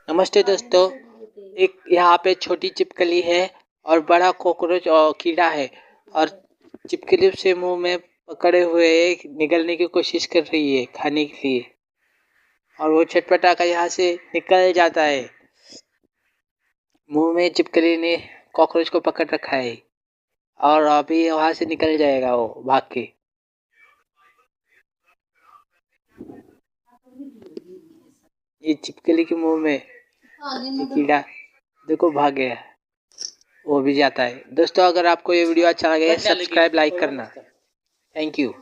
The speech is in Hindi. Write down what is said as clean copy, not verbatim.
नमस्ते दोस्तों। एक यहाँ पे छोटी छिपकली है और बड़ा कॉकरोच और कीड़ा है और छिपकली से मुंह में पकड़े हुए निगलने की कोशिश कर रही है खाने के लिए और वो छटपटा कर यहाँ से निकल जाता है। मुंह में छिपकली ने कॉकरोच को पकड़ रखा है और अभी वहां से निकल जाएगा वो भाग के। ये छिपकली के मुंह में ये कीड़ा देखो भाग गया, वो भी जाता है। दोस्तों अगर आपको ये वीडियो अच्छा लगे सब्सक्राइब लाइक करना। Thank you.